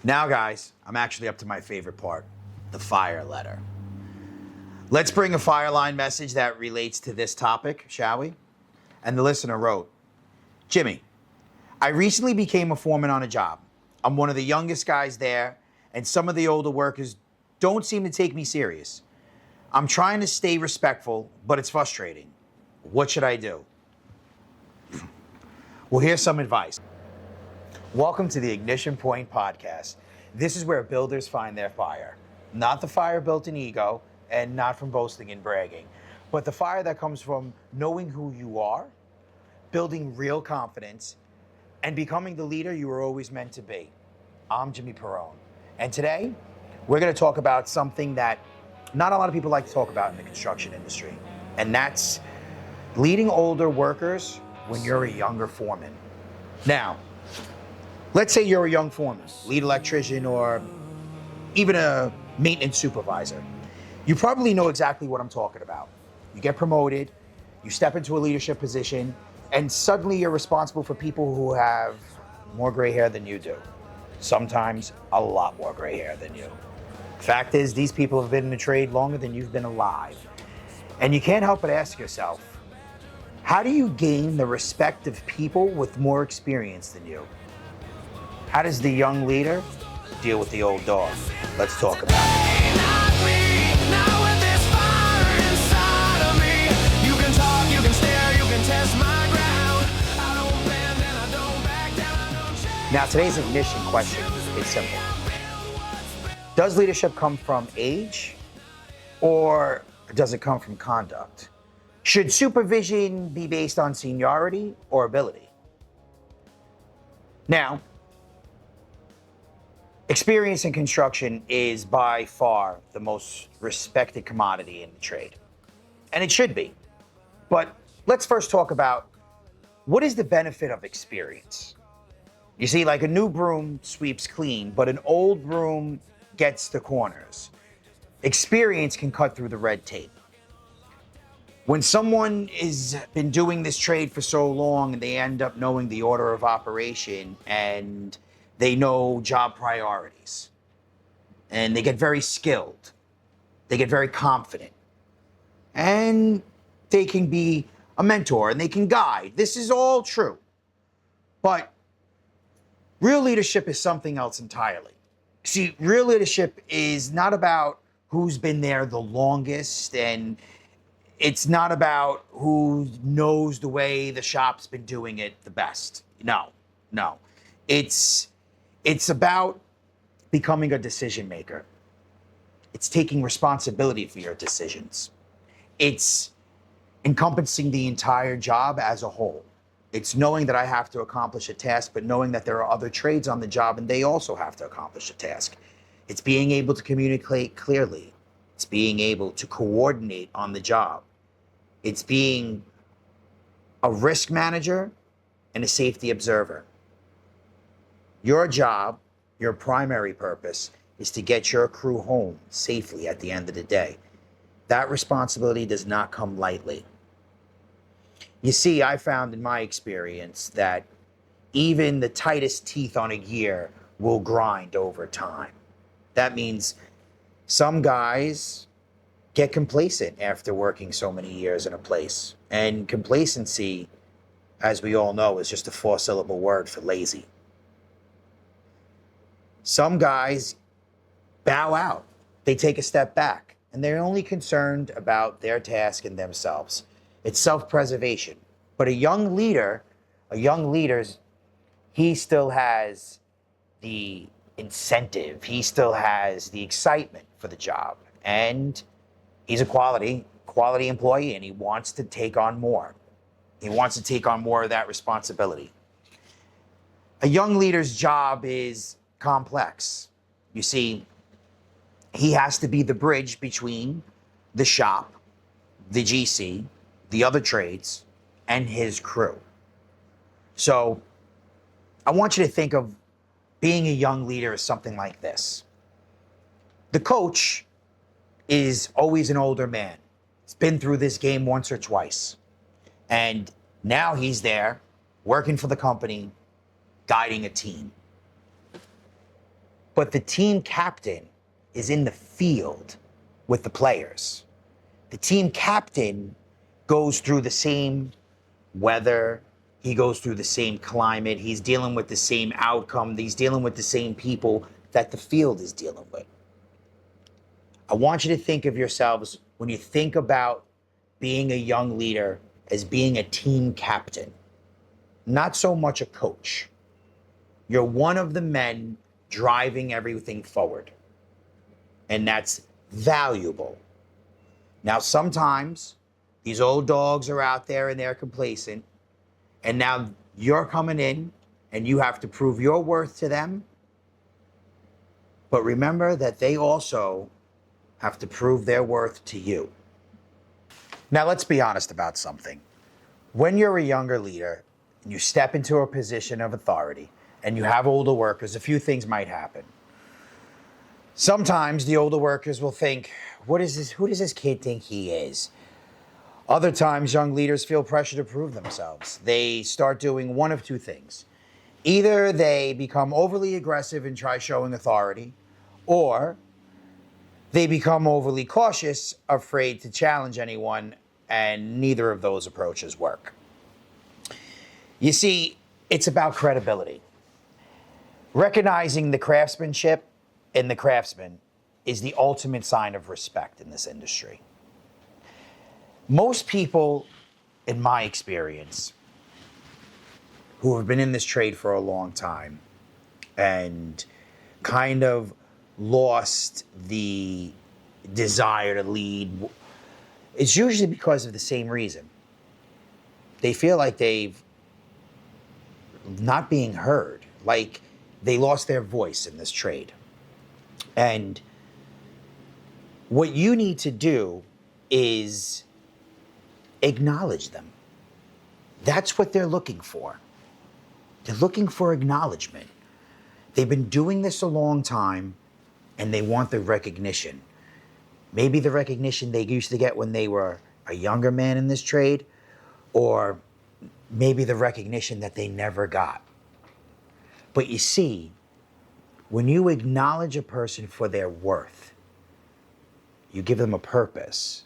Now, guys, I'm actually up to my favorite part, the fire letter. Let's bring a fire line message that relates to this topic, shall we? And the listener wrote, Jimmy, I recently became a foreman on a job. I'm one of the youngest guys there, and some of the older workers don't seem to take me serious. I'm trying to stay respectful, but it's frustrating. What should I do? Well, here's some advice. Welcome to the Ignition Point Podcast. This is where builders find their fire. Not the fire built in ego and not from boasting and bragging, but the fire that comes from knowing who you are, building real confidence, and becoming the leader you were always meant to be. I'm Jimmy Perrone, and today we're going to talk about something that not a lot of people like to talk about in the construction industry, and that's leading older workers when you're a younger foreman. Now, let's say you're a young foreman, lead electrician, or even a maintenance supervisor. You probably know exactly what I'm talking about. You get promoted, you step into a leadership position, and suddenly you're responsible for people who have more gray hair than you do. Sometimes a lot more gray hair than you. Fact is, these people have been in the trade longer than you've been alive. And you can't help but ask yourself, how do you gain the respect of people with more experience than you? How does the young leader deal with the old dog? Let's talk about it. Now, today's ignition question is simple. Does leadership come from age, or does it come from conduct? Should supervision be based on seniority or ability? Now, experience in construction is by far the most respected commodity in the trade, and it should be. But let's first talk about what is the benefit of experience. You see, like a new broom sweeps clean, but an old broom gets the corners. Experience can cut through the red tape. When someone has been doing this trade for so long and they end up knowing the order of operation and they know job priorities and they get very skilled, they get very confident, and they can be a mentor and they can guide. This is all true. But real leadership is something else entirely. See, real leadership is not about who's been there the longest, and it's not about who knows the way the shop's been doing it the best. No. It's about becoming a decision maker. It's taking responsibility for your decisions. It's encompassing the entire job as a whole. It's knowing that I have to accomplish a task, but knowing that there are other trades on the job and they also have to accomplish a task. It's being able to communicate clearly. It's being able to coordinate on the job. It's being a risk manager and a safety observer. Your job, your primary purpose, is to get your crew home safely at the end of the day. That responsibility does not come lightly. You see, I found in my experience that even the tightest teeth on a gear will grind over time. That means some guys get complacent after working so many years in a place. And complacency, as we all know, is just a 4-syllable word for lazy. Some guys bow out. They take a step back, and they're only concerned about their task and themselves. It's self-preservation. But a young leader, he still has the incentive. He still has the excitement for the job. And he's a quality employee, and he wants to take on more. He wants to take on more of that responsibility. A young leader's job is complex. You see, he has to be the bridge between the shop, the GC, the other trades, and his crew. So I want you to think of being a young leader as something like this. The coach is always an older man. He's been through this game once or twice. And now he's there working for the company, guiding a team. But the team captain is in the field with the players. The team captain goes through the same weather, he goes through the same climate, he's dealing with the same outcome, he's dealing with the same people that the field is dealing with. I want you to think of yourselves, when you think about being a young leader, as being a team captain, not so much a coach. You're one of the men driving everything forward, and that's valuable. Now, sometimes these old dogs are out there and they're complacent, and now you're coming in and you have to prove your worth to them. But remember that they also have to prove their worth to you. Now, let's be honest about something. When you're a younger leader and you step into a position of authority and you have older workers, a few things might happen. Sometimes the older workers will think, what is this? Who does this kid think he is? Other times, young leaders feel pressure to prove themselves. They start doing one of two things. Either they become overly aggressive and try showing authority, or they become overly cautious, afraid to challenge anyone, and neither of those approaches work. You see, it's about credibility. Recognizing the craftsmanship in the craftsman is the ultimate sign of respect in this industry. Most people, in my experience, who have been in this trade for a long time and kind of lost the desire to lead, it's usually because of the same reason. They feel like they've not being heard, like they lost their voice in this trade. And what you need to do is acknowledge them. That's what they're looking for. They're looking for acknowledgement. They've been doing this a long time and they want the recognition. Maybe the recognition they used to get when they were a younger man in this trade, or maybe the recognition that they never got. But you see, when you acknowledge a person for their worth, you give them a purpose.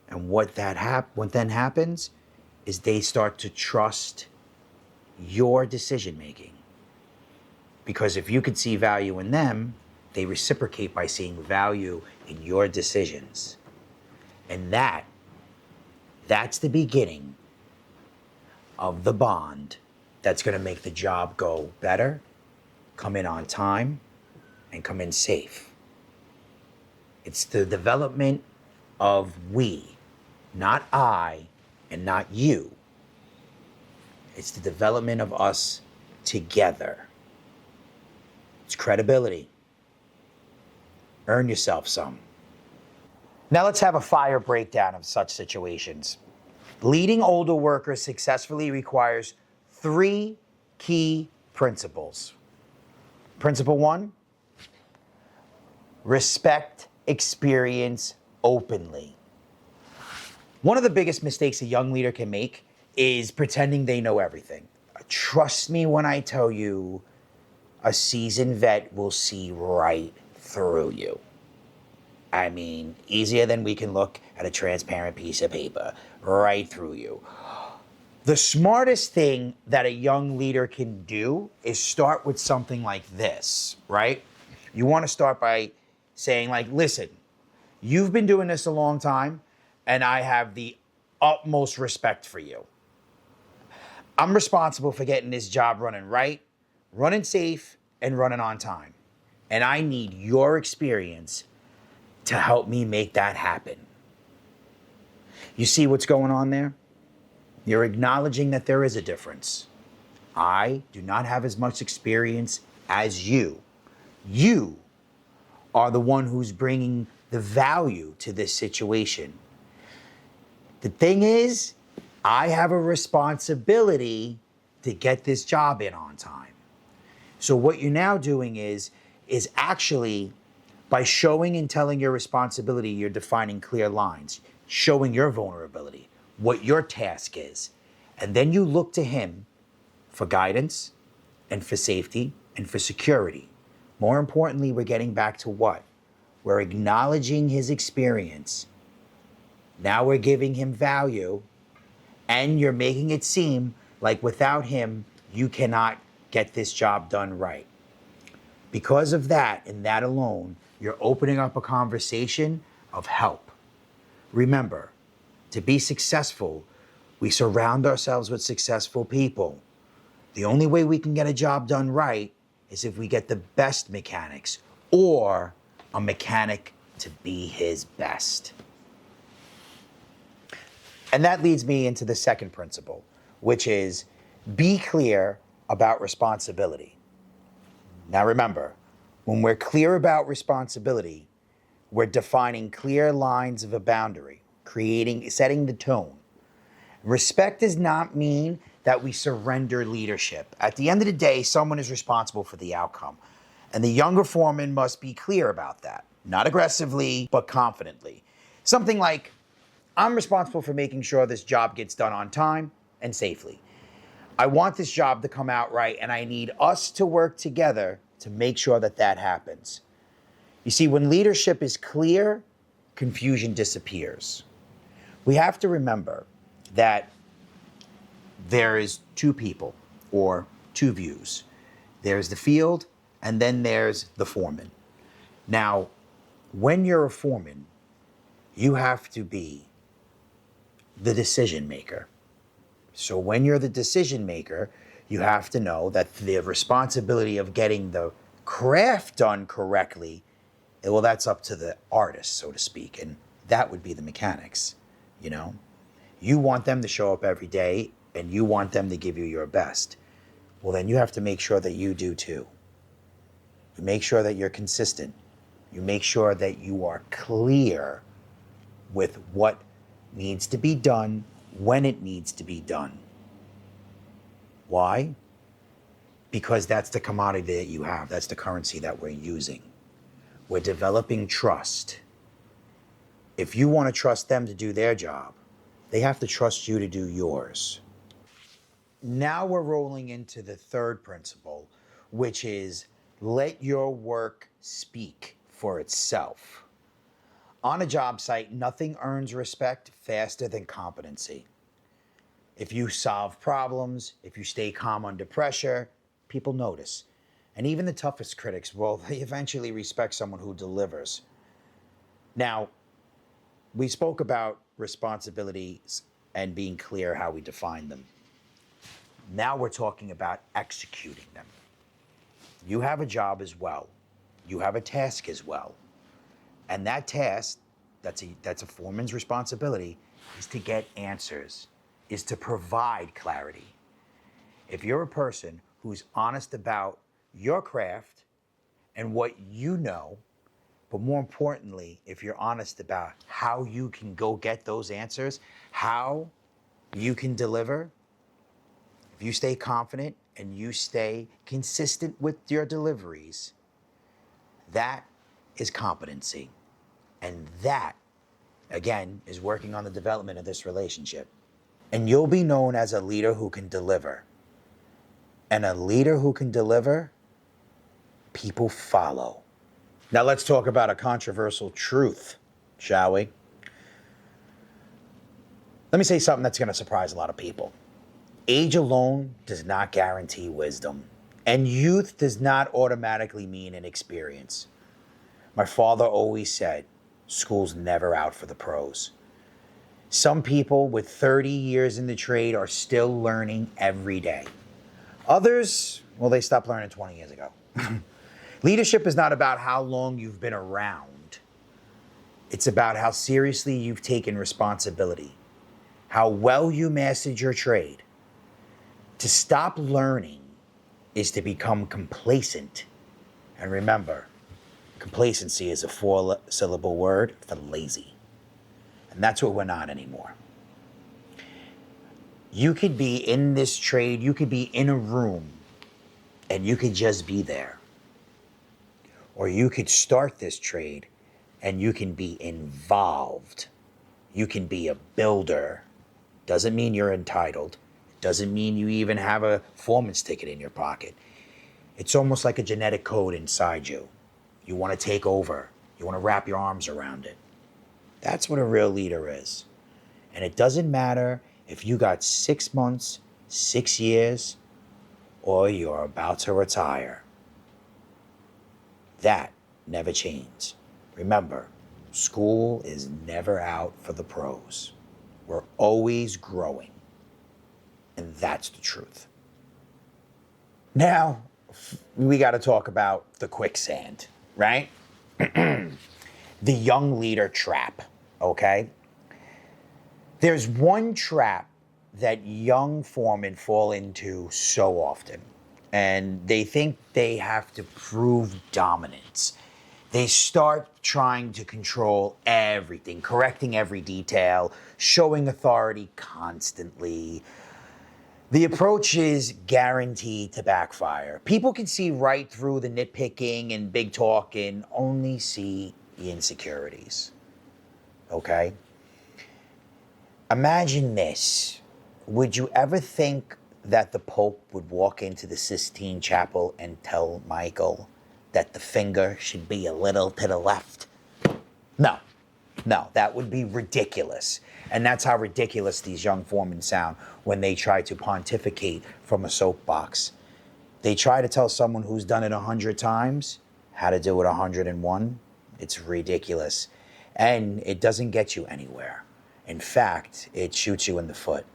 And what then happens is they start to trust your decision making. Because if you could see value in them, they reciprocate by seeing value in your decisions. And that's the beginning of the bond that's going to make the job go better, come in on time, and come in safe. It's the development of we, not I and not you. It's the development of us together. It's credibility. Earn yourself some. Now let's have a fire breakdown of such situations. Leading older workers successfully requires 3 key principles. Principle 1, respect experience openly. One of the biggest mistakes a young leader can make is pretending they know everything. Trust me when I tell you, a seasoned vet will see right through you. I mean, easier than we can look at a transparent piece of paper, right through you. The smartest thing that a young leader can do is start with something like this, right? You want to start by saying, like, listen, you've been doing this a long time, and I have the utmost respect for you. I'm responsible for getting this job running right, running safe, and running on time. And I need your experience to help me make that happen. You see what's going on there? You're acknowledging that there is a difference. I do not have as much experience as you. You are the one who's bringing the value to this situation. The thing is, I have a responsibility to get this job in on time. So what you're now doing is actually, by showing and telling your responsibility, you're defining clear lines, showing your vulnerability, what your task is. And then you look to him for guidance and for safety and for security. More importantly, we're getting back to what? We're acknowledging his experience. Now we're giving him value, and you're making it seem like without him, you cannot get this job done right. Because of that and that alone, you're opening up a conversation of help. Remember, to be successful, we surround ourselves with successful people. The only way we can get a job done right is if we get the best mechanics or a mechanic to be his best. And that leads me into the second principle, which is be clear about responsibility. Now remember, when we're clear about responsibility, we're defining clear lines of a boundary, setting the tone. Respect does not mean that we surrender leadership. At the end of the day, someone is responsible for the outcome. And the younger foreman must be clear about that. Not aggressively, but confidently. Something like, I'm responsible for making sure this job gets done on time and safely. I want this job to come out right, and I need us to work together to make sure that that happens. You see, when leadership is clear, confusion disappears. We have to remember that there is two people or two views. There's the field, and then there's the foreman. Now, when you're a foreman, you have to be the decision maker. So when you're the decision maker, you have to know that the responsibility of getting the craft done correctly, well, that's up to the artist, so to speak, and that would be the mechanics, you know? You want them to show up every day, and you want them to give you your best. Well, then you have to make sure that you do too. You make sure that you're consistent. You make sure that you are clear with what needs to be done, when it needs to be done. Why? Because that's the commodity that you have. That's the currency that we're using. We're developing trust. If you want to trust them to do their job, they have to trust you to do yours. Now we're rolling into the third principle, which is let your work speak for itself. On a job site, nothing earns respect faster than competency. If you solve problems, if you stay calm under pressure, people notice. And even the toughest critics, well, they eventually respect someone who delivers. Now, we spoke about responsibilities and being clear how we define them. Now we're talking about executing them. You have a job as well. You have a task as well. And that task, that's a foreman's responsibility, is to get answers, is to provide clarity. If you're a person who's honest about your craft and what you know, but more importantly, if you're honest about how you can go get those answers, how you can deliver, if you stay confident and you stay consistent with your deliveries, that is competency. And that, again, is working on the development of this relationship. And you'll be known as a leader who can deliver. And a leader who can deliver, people follow. Now let's talk about a controversial truth, shall we? Let me say something that's going to surprise a lot of people. Age alone does not guarantee wisdom. And youth does not automatically mean inexperience. My father always said, school's never out for the pros. Some people with 30 years in the trade are still learning every day. Others, well, they stopped learning 20 years ago. Leadership is not about how long you've been around. It's about how seriously you've taken responsibility, how well you mastered your trade. To stop learning is to become complacent. And remember, complacency is a 4-syllable word for lazy. And that's what we're not anymore. You could be in this trade, you could be in a room, and you could just be there. Or you could start this trade, and you can be involved. You can be a builder. Doesn't mean you're entitled. Doesn't mean you even have a foreman's ticket in your pocket. It's almost like a genetic code inside you. You want to take over. You want to wrap your arms around it. That's what a real leader is. And it doesn't matter if you got 6 months, 6 years, or you're about to retire. That never changes. Remember, school is never out for the pros. We're always growing. And that's the truth. Now, we got to talk about the quicksand, right? The young leader trap, okay? There's one trap that young foremen fall into so often, and they think they have to prove dominance. They start trying to control everything, correcting every detail, showing authority constantly. The approach is guaranteed to backfire. People can see right through the nitpicking and big talk and only see the insecurities. Okay? Imagine this. Would you ever think that the Pope would walk into the Sistine Chapel and tell Michael that the finger should be a little to the left? No, that would be ridiculous. And that's how ridiculous these young foremen sound when they try to pontificate from a soapbox. They try to tell someone who's done it 100 times how to do it 101. It's ridiculous. And it doesn't get you anywhere. In fact, it shoots you in the foot.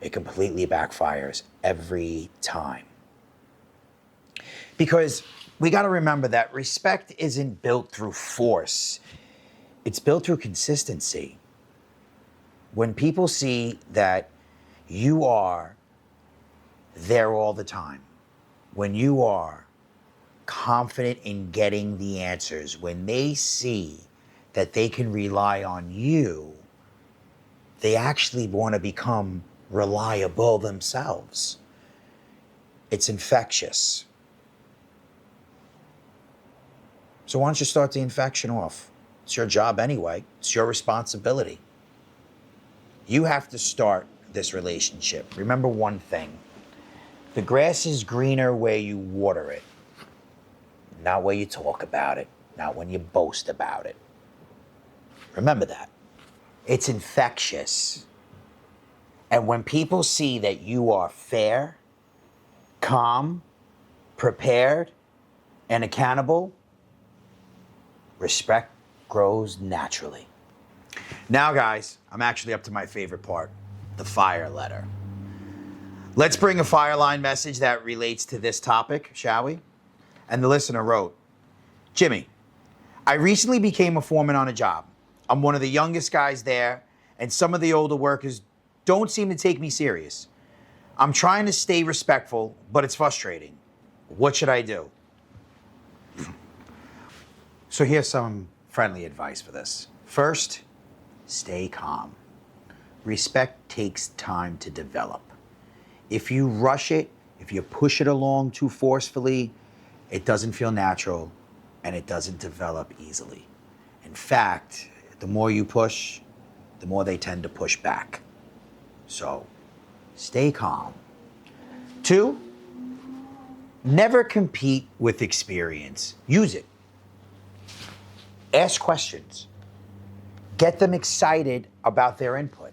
It completely backfires every time. Because we got to remember that respect isn't built through force. It's built through consistency. When people see that you are there all the time, when you are confident in getting the answers, when they see that they can rely on you, they actually want to become reliable themselves. It's infectious. So why don't you start the infection off? It's your job anyway. It's your responsibility. You have to start this relationship. Remember one thing. The grass is greener where you water it, not where you talk about it, not when you boast about it. Remember that. It's infectious. And when people see that you are fair, calm, prepared, and accountable, respect grows naturally. Now, guys, I'm actually up to my favorite part, the fire letter. Let's bring a fire line message that relates to this topic, shall we? And the listener wrote, Jimmy, I recently became a foreman on a job. I'm one of the youngest guys there, and some of the older workers don't seem to take me serious. I'm trying to stay respectful, but it's frustrating. What should I do? So here's some friendly advice for this. First, stay calm. Respect takes time to develop. If you rush it, if you push it along too forcefully, it doesn't feel natural and it doesn't develop easily. In fact, the more you push, the more they tend to push back. So, stay calm. 2, never compete with experience. Use it. Ask questions. Get them excited about their input.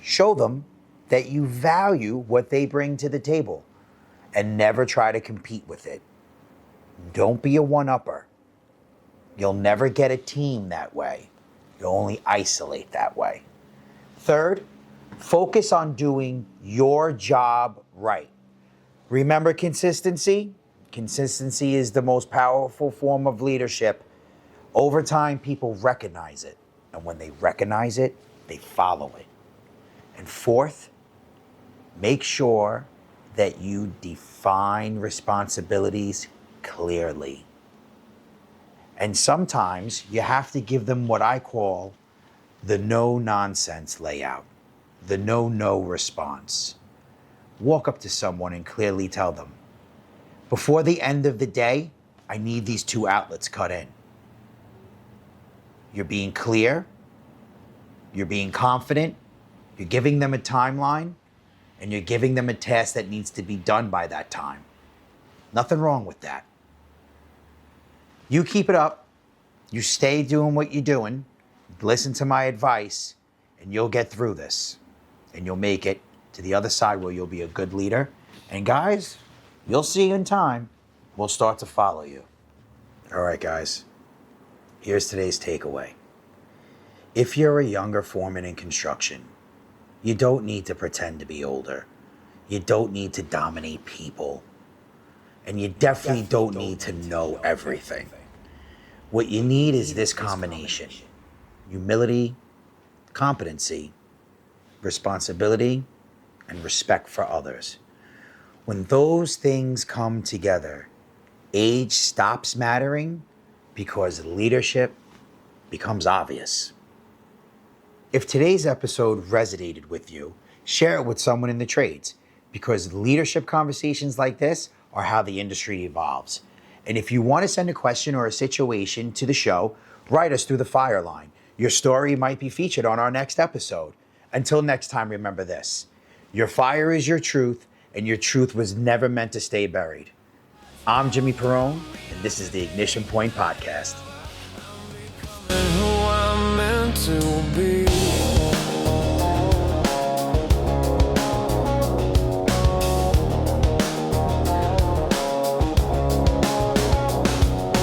Show them that you value what they bring to the table and never try to compete with it. Don't be a one-upper. You'll never get a team that way. You'll only isolate that way. 3rd, focus on doing your job right. Remember consistency? Consistency is the most powerful form of leadership. Over time, people recognize it. And when they recognize it, they follow it. And 4th, make sure that you define responsibilities clearly. And sometimes you have to give them what I call the no-nonsense layout, the no response. Walk up to someone and clearly tell them, before the end of the day, I need these 2 outlets cut in. You're being clear, you're being confident, you're giving them a timeline, and you're giving them a task that needs to be done by that time. Nothing wrong with that. You keep it up. You stay doing what you're doing. Listen to my advice, and you'll get through this. And you'll make it to the other side where you'll be a good leader. And guys, you'll see in time, we'll start to follow you. All right, guys. Here's today's takeaway. If you're a younger foreman in construction, you don't need to pretend to be older. You don't need to dominate people. And you definitely don't need to know everything. What you need is this combination: humility, competency, responsibility, and respect for others. When those things come together, age stops mattering because leadership becomes obvious. If today's episode resonated with you, share it with someone in the trades, because leadership conversations like this are how the industry evolves. And if you want to send a question or a situation to the show, write us through the fire line. Your story might be featured on our next episode. Until next time, remember this: your fire is your truth, and your truth was never meant to stay buried. I'm Jimmy Perrone, and this is the Ignition Point Podcast. Who I'm meant to be.